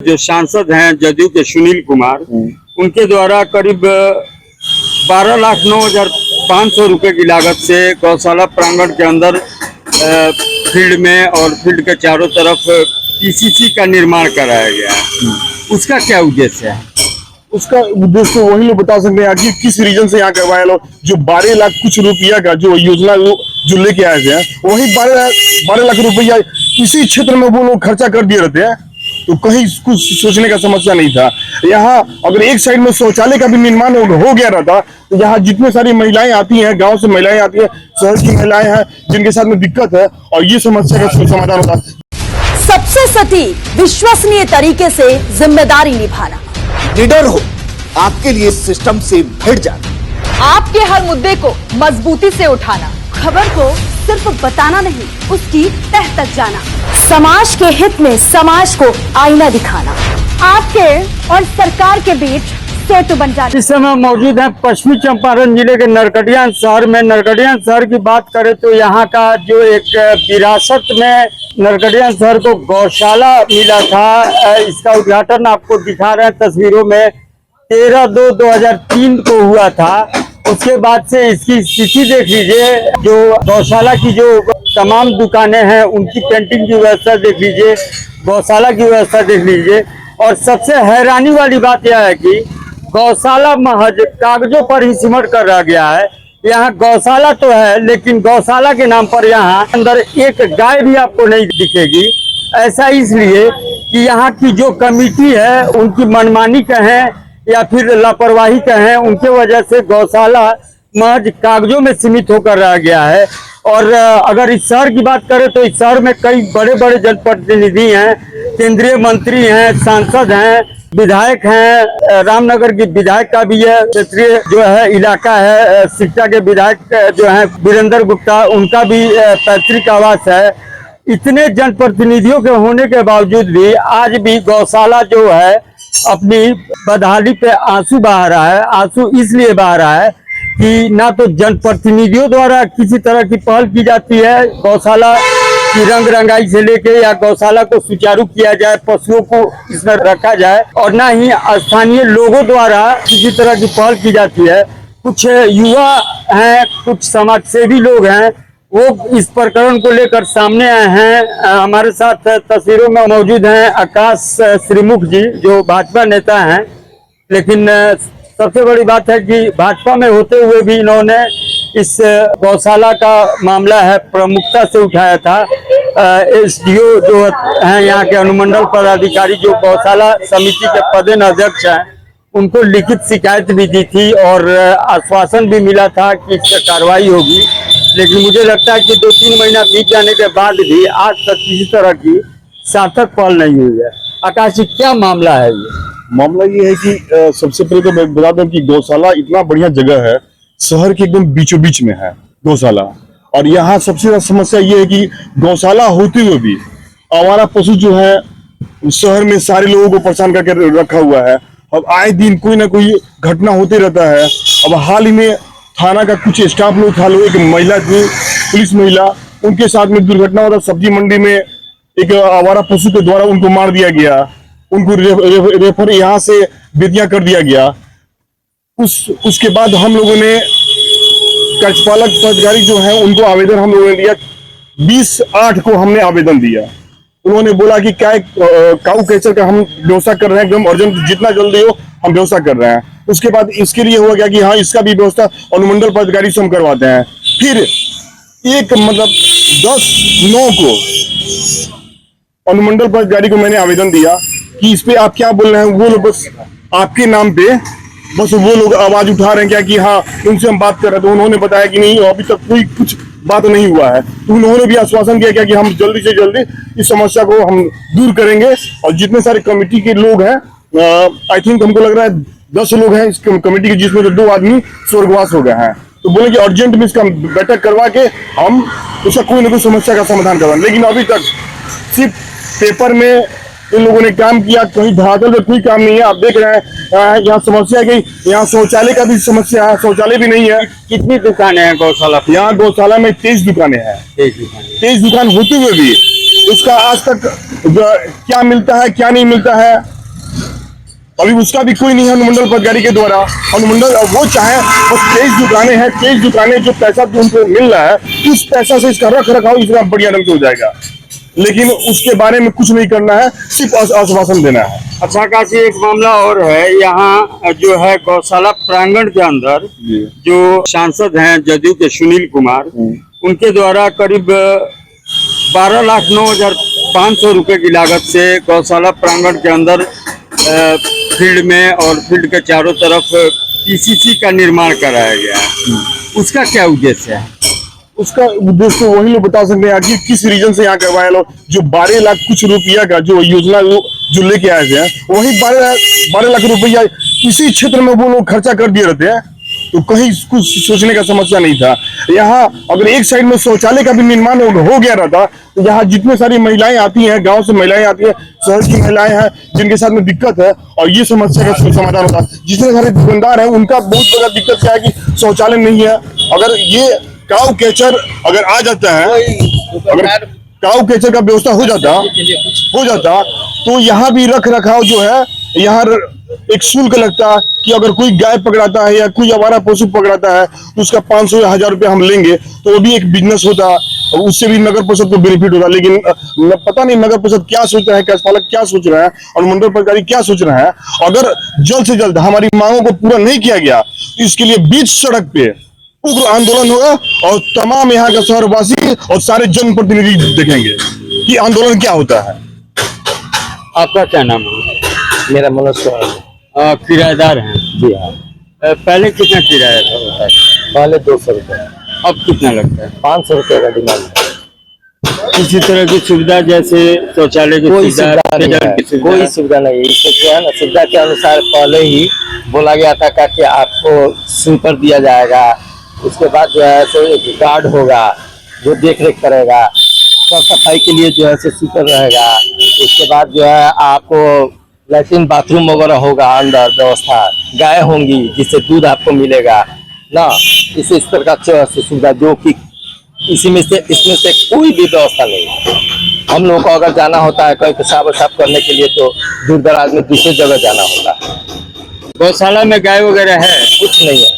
जो सांसद हैं जदयू के सुनील कुमार, उनके द्वारा करीब 12,09,500 रुपए की लागत से गौशाला प्रांगण के अंदर फील्ड में और फील्ड के चारों तरफ पीसीसी का निर्माण कराया गया है। उसका क्या उद्देश्य है? उसका उद्देश्य वही लोग बता सकते हैं कि किस रीजन से यहाँ करवाए लोग। जो 12 लाख कुछ रुपया का जो योजना जो लेके आए थे, वही 12 लाख रुपया इसी क्षेत्र में वो लोग खर्चा कर दिए रहते हैं। तो कहीं कुछ सोचने का समस्या नहीं था। यहाँ अगर एक साइड में शौचालय का भी निर्माण हो गया रहता तो यहाँ जितने सारी महिलाएं आती हैं, गांव से महिलाएं आती हैं, शहर की महिलाएं हैं जिनके साथ में दिक्कत है, और ये समस्या का समाधान होता। सबसे सटीक विश्वसनीय तरीके से जिम्मेदारी निभाना, निडर हो, आपके लिए सिस्टम से भिड़ जाना, आपके हर मुद्दे को मजबूती से उठाना, खबर को सिर्फ बताना नहीं उसकी तह तक जाना, समाज के हित में समाज को आईना दिखाना, आपके और सरकार के बीच सेतु बन जाना। इस समय मौजूद है पश्चिमी चंपारण जिले के नरकटियागंज शहर में। नरकटियागंज शहर की बात करें तो यहाँ का जो एक विरासत में नरकटियागंज शहर को गौशाला मिला था, इसका उद्घाटन आपको दिखा रहे हैं तस्वीरों में। 13/2/2003 को हुआ था। उसके बाद से इसकी स्थिति देख लीजिए। जो गौशाला की जो तमाम दुकानें हैं उनकी पेंटिंग की व्यवस्था देख लीजिए, गौशाला की व्यवस्था देख लीजिए। और सबसे हैरानी वाली बात यह है कि गौशाला महज कागजों पर ही सिमट कर रह गया है। यहाँ गौशाला तो है, लेकिन गौशाला के नाम पर यहाँ अंदर एक गाय भी आपको नहीं दिखेगी। ऐसा इसलिए कि यहाँ की जो कमेटी है उनकी मनमानी कहें या फिर लापरवाही कहें, उनके वजह से गौशाला महज कागजों में सीमित होकर रह गया है। और अगर इस शहर की बात करें तो इस शहर में कई बड़े बड़े जनप्रतिनिधि हैं, केंद्रीय मंत्री हैं, सांसद हैं, विधायक हैं। रामनगर की विधायक का भी यह क्षेत्रीय जो है इलाका है। शिक्षा के विधायक जो हैं वीरेंद्र गुप्ता, उनका भी पैतृक आवास है। इतने जनप्रतिनिधियों के होने के बावजूद भी आज भी गौशाला जो है अपनी बदहाली पे आंसू बहा रहा है। आंसू इसलिए बहा रहा है कि ना तो जनप्रतिनिधियों द्वारा किसी तरह की पहल की जाती है गौशाला की रंग रंगाई से लेके, या गौशाला को सुचारू किया जाए, पशुओं को इसमें रखा जाए, और ना ही स्थानीय लोगों द्वारा किसी तरह की पहल की जाती है। कुछ युवा हैं, कुछ समाजसेवी लोग हैं, वो इस प्रकरण को लेकर सामने आए हैं। हमारे साथ तस्वीरों में मौजूद हैं आकाश श्रीमुख जी, जो भाजपा नेता हैं। लेकिन सबसे बड़ी बात है कि भाजपा में होते हुए भी इन्होंने इस गौशाला का मामला है प्रमुखता से उठाया था। एसडीओ जो हैं यहाँ के अनुमंडल पदाधिकारी, जो गौशाला समिति के पदेन अध्यक्ष हैं, उनको लिखित शिकायत भी दी थी और आश्वासन भी मिला था कि इस पर कार्रवाई होगी। लेकिन मुझे लगता है कि 2-3 महीना बीत जाने के बाद भी आज तक किसी तरह की सार्थक पहल नहीं हुई है। आकाश जी, क्या मामला है ये? मामला ये है कि सबसे पहले तो मैं बता दूं कि गौशाला इतना बढ़िया जगह है, शहर के एकदम बीचों बीच में है गौशाला। और यहाँ सबसे ज्यादा समस्या ये है कि गौशाला होते हुए भी आवारा पशु जो है शहर में सारे लोगों को परेशान करके रखा हुआ है। अब आए दिन कोई ना कोई घटना होते रहता है। अब हाल ही में थाना का कुछ स्टाफ लोग था, एक महिला थी, पुलिस महिला, उनके साथ में दुर्घटना हुआ था। सब्जी मंडी में एक आवारा पशु के द्वारा उनको मार दिया गया, उनको रेफर यहाँ से बेतिया कर दिया गया। उसके बाद हम लोगों ने कार्यपालक पदाधिकारी जो है उनको आवेदन हम लोगों ने दिया। 20/8 को हमने आवेदन दिया। उन्होंने बोला कि क्या काऊ कैचर का हम व्यवस्था कर रहे हैं, एकदम अर्जेंट, जितना जल्दी हो हम व्यवस्था कर रहे हैं। उसके बाद इसके लिए हुआ क्या कि हाँ, इसका भी व्यवस्था अनुमंडल पदाधिकारी से हम करवाते हैं। फिर एक 10/9 को अनुमंडल पदाधिकारी को मैंने आवेदन दिया कि इस पे आप क्या बोल रहे हैं। वो लोग बस आपके नाम पे बस वो लोग आवाज उठा रहे हैं क्या कि हाँ उनसे हम बात कर रहे हैं। तो उन्होंने बताया कि नहीं, अभी तक कोई कुछ बात नहीं हुआ है। तो उन्होंने भी आश्वासन दिया क्या कि हम जल्दी से जल्दी इस समस्या को हम दूर करेंगे। और जितने सारे कमेटी के लोग हैं, आई थिंक हमको लग रहा है 10 लोग हैं इस कमेटी के, जिसमें से 2 आदमी स्वर्गवास हो गए हैं। तो बोले कि अर्जेंट में इसका बैठक करवा के हम उसका कोई ना कोई समस्या का समाधान करवाएं। लेकिन अभी तक सिर्फ पेपर में इन लोगों ने काम किया, कहीं धरातल में कोई काम नहीं है। आप देख रहे हैं यहाँ समस्या की, यहाँ शौचालय का भी समस्या है, शौचालय भी नहीं है। कितनी दुकानें हैं गौशाला? यहाँ गौशाला में 23 दुकानें हैं। 23 दुकान होते हुए भी उसका आज तक क्या मिलता है क्या नहीं मिलता है, अभी उसका भी कोई नहीं है अनुमंडल पदाधिकारी के द्वारा। अनुमंडल वो चाहे बस 23 दुकानें हैं, 23 दुकानें जो पैसा उनको मिल रहा है उस पैसा से इसका रख रखाव इतना बढ़िया ढंग से हो जाएगा, लेकिन उसके बारे में कुछ नहीं करना है, सिर्फ आश्वासन देना है। अच्छा काशी, एक मामला और है यहाँ जो है गौशाला प्रांगण के अंदर जो सांसद हैं जदयू के सुनील कुमार, उनके द्वारा करीब 12,09,500 रुपए की लागत से गौशाला प्रांगण के अंदर फील्ड में और फील्ड के चारों तरफ पीसीसी का निर्माण कराया गया है। उसका क्या उद्देश्य है? उसका उद्देश्य वही लोग बता सकते हैं कि किस रीजन से यहाँ करवाए लोग। जो 12 लाख कुछ रुपया का जो योजना जो लेके आए थे, वही 12 लाख रुपया किसी क्षेत्र में वो लोग खर्चा कर दिए रहते हैं, तो कहीं कुछ सोचने का समस्या नहीं था। यहाँ अगर एक साइड में शौचालय का भी निर्माण हो गया रहता तो यहाँ जितने सारी महिलाएं आती हैं, गांव से महिलाएं आती हैं, शहर की महिलाएं हैं जिनके साथ में दिक्कत है, और ये समस्या का समाधान होता। जितने सारे दुकानदार हैं उनका बहुत बड़ा दिक्कत क्या है कि शौचालय नहीं है। अगर ये काऊ कैचर अगर आ जाता है, अगर काऊ कैचर का व्यवस्था हो जाता तो यहाँ भी रख रखाव जो है, यहाँ एक शुल्क लगता है कि अगर कोई गाय पकड़ाता है या कोई आवारा पशु पकड़ाता है तो उसका 500 या 1000 रुपया हम लेंगे, तो वो भी एक बिजनेस होता, उससे भी नगर परिषद को बेनिफिट होता। लेकिन पता नहीं नगर परिषद क्या सोच रहा है, कार्यपालक क्या सोच रहा है और मंडल पदाधिकारी क्या सोच रहा है। अगर जल्द से जल्द हमारी मांगों को पूरा नहीं किया गया तो इसके लिए बीच सड़क पे उग्र आंदोलन होगा और तमाम यहाँ का शहरवासी और सारे जनप्रतिनिधि देखेंगे कि आंदोलन क्या होता है। आपका क्या नाम है? मेरा मनोज चौहान। किराएदार हैं? जी हाँ। पहले कितना किराया था होता है? पहले 200 रुपये, अब कितना लगता है? 500 रुपये का डिमांड है। किसी तरह की सुविधा जैसे शौचालय की कोई सुविधा सुविधा नहीं है, कोई सुविधा नहीं है। इससे क्या है ना, सुविधा के अनुसार पहले ही बोला गया था कि आपको स्वीपर दिया जाएगा, उसके बाद जो है सो एक गार्ड होगा जो देख रेख करेगा, साफ सफाई के लिए जो है सो स्वीपर रहेगा, उसके बाद जो है आपको लैट्रिन बाथरूम वगैरह होगा, अंदर व्यवस्था, गाय होंगी जिससे दूध आपको मिलेगा ना। इस प्रकार से सुविधा जो कि इसमें से कोई भी व्यवस्था नहीं है। हम लोगों को अगर जाना होता है कहीं पेशाब वसाब करने के लिए तो दूर दराज में दूसरी जगह जाना होता है। गौशाला में गाय वगैरह है? कुछ नहीं है,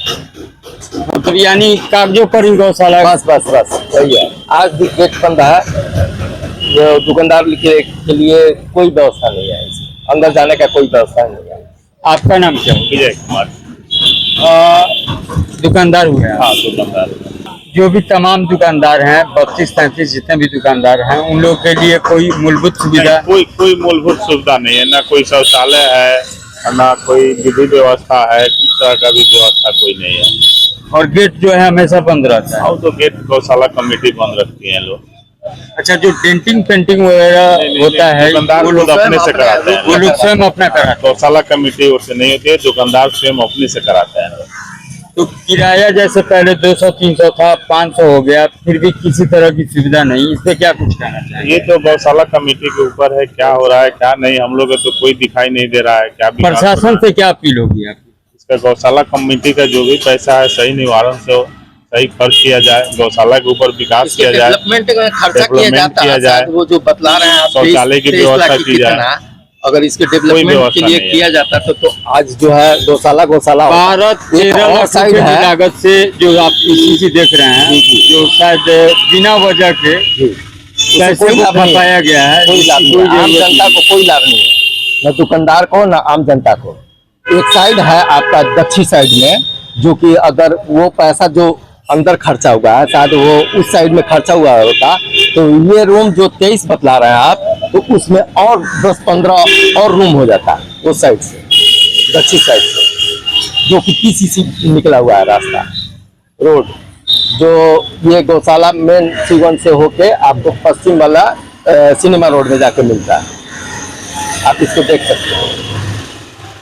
मतलब यानी कागजों पर ही गौशाला? बस वही है। आज भी गेट बंद है, दुकानदार के लिए कोई व्यवस्था नहीं है, अंदर जाने का कोई व्यवस्था नहीं है। आपका नाम क्या है? विजय कुमार। दुकानदार हुए हैं? हाँ, दुकानदार। जो भी तमाम दुकानदार हैं, 32-33 जितने भी दुकानदार हैं, उन लोगों के लिए कोई मूलभूत सुविधा? कोई मूलभूत सुविधा नहीं है, ना कोई शौचालय है, ना कोई विधि व्यवस्था है, कुछ तरह का भी व्यवस्था कोई नहीं है। और गेट जो है हमेशा बंद रहता है? और तो गेट गौशाला कमेटी बंद रखती है लोग। अच्छा, जो डेंटिंग पेंटिंग वगैरह होता है दुकानदार वो लोग अपने से कराते हैं, वो लोग स्वयं अपना कराते हैं? गौशाला कमेटी ओर से नहीं होती है, दुकानदार स्वयं अपने से कराते हैं। तो किराया जैसे पहले 200-300 था, 500 हो गया, फिर भी किसी तरह की सुविधा नहीं, इस पे क्या कुछ कहना चाहिए? ये तो गौशाला कमेटी के ऊपर है, क्या हो रहा है क्या नहीं, हम लोग तो कोई दिखाई नहीं दे रहा है। क्या प्रशासन से क्या अपील होगी आपकी? इसका गौशाला कमेटी का जो भी पैसा है सही निवारण से सही खर्च किया जाए, गौशाला के ऊपर विकास किया जाए, डेवलपमेंट में खर्चा किया जाए, वो जो बतला रहे हैं आप, शौचालय की व्यवस्था की जाए। अगर इसके डेवलपमेंट के लिए किया जाता तो आज जो है गौशाला 12-13 लाख रुपए की लागत से जो आप पीसीसी देख रहे हैं, जो शायद बिना वजह के पैसे को खपाया गया है, कोई लाभ नहीं, आम जनता को कोई लाभ नहीं है, न दुकानदार को न आम जनता को। एक साइड है आपका दक्षिण साइड में, जो कि अगर वो पैसा जो अंदर खर्चा हुआ है शायद वो उस साइड में खर्चा हुआ होता तो ये रूम जो 23 बतला रहे हैं आप, तो उसमें और 10-15 और रूम हो जाता है उस साइड से, दक्षिण साइड से, जो कि पीसीसी निकला हुआ है रास्ता रोड, जो ये गौशाला मेन C1 से होके आपको पश्चिम वाला सिनेमा रोड में जाके मिलता है। आप इसको देख सकते हैं।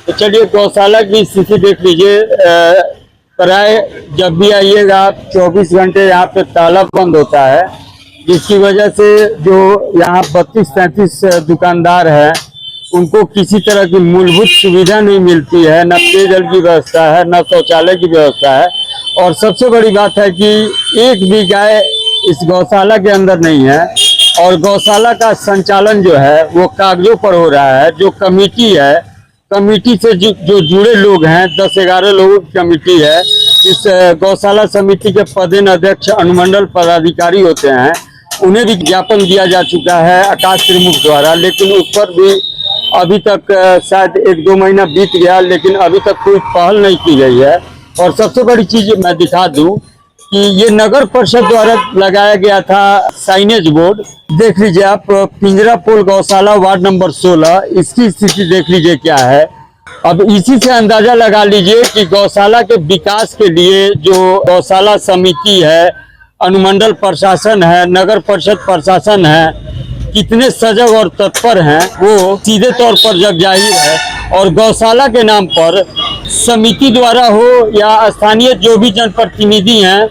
तो चलिए, गौशाला की स्थिति देख लीजिए। प्राय जब भी आइएगा आप 24 घंटे यहाँ पे ताला बंद होता है, जिसकी वजह से जो यहाँ 32-33 दुकानदार हैं उनको किसी तरह की मूलभूत सुविधा नहीं मिलती है, न पेयजल की व्यवस्था है, न शौचालय की व्यवस्था है, और सबसे बड़ी बात है कि एक भी गाय इस गौशाला के अंदर नहीं है। और गौशाला का संचालन जो है वो कागजों पर हो रहा है। जो कमेटी है, कमेटी से जो जुड़े लोग हैं, 10-11 लोगों की कमेटी है। इस गौशाला समिति के पदेन अध्यक्ष अनुमंडल पदाधिकारी होते हैं, उन्हें भी ज्ञापन दिया जा चुका है आकाश त्रिमुख द्वारा, लेकिन उस पर भी अभी तक शायद 1-2 महीना बीत गया, लेकिन अभी तक कोई पहल नहीं की गई है। और सबसे बड़ी चीज मैं दिखा दूं कि ये नगर परिषद द्वारा लगाया गया था साइनेज बोर्ड। देख लीजिए आप, पिंजरापोल गौशाला वार्ड नंबर 16, इसकी स्थिति देख लीजिए क्या है। अब इसी से अंदाजा लगा लीजिए कि गौशाला के विकास के लिए जो गौशाला समिति है, अनुमंडल प्रशासन है, नगर परिषद प्रशासन है, कितने सजग और तत्पर हैं वो सीधे तौर पर जग जाहिर है। और गौशाला के नाम पर समिति द्वारा हो या स्थानीय जो भी जनप्रतिनिधि हैं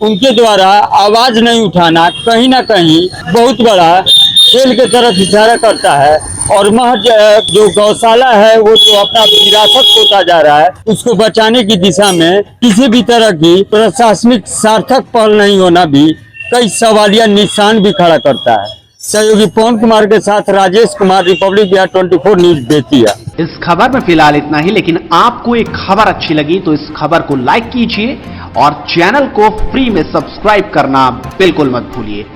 उनके द्वारा आवाज नहीं उठाना कहीं ना कहीं बहुत बड़ा खेल के तरफ इशारा करता है। और महज जो गौशाला है वो जो अपना विरासत होता जा रहा है, उसको बचाने की दिशा में किसी भी तरह की प्रशासनिक सार्थक पहल नहीं होना भी कई सवालिया निशान भी खड़ा करता है। सहयोगी पवन कुमार के साथ राजेश कुमार, रिपब्लिक बिहार 24 न्यूज बेतिया। इस खबर में फिलहाल इतना ही, लेकिन आपको एक खबर अच्छी लगी तो इस खबर को लाइक कीजिए और चैनल को फ्री में सब्सक्राइब करना बिल्कुल मत भूलिए।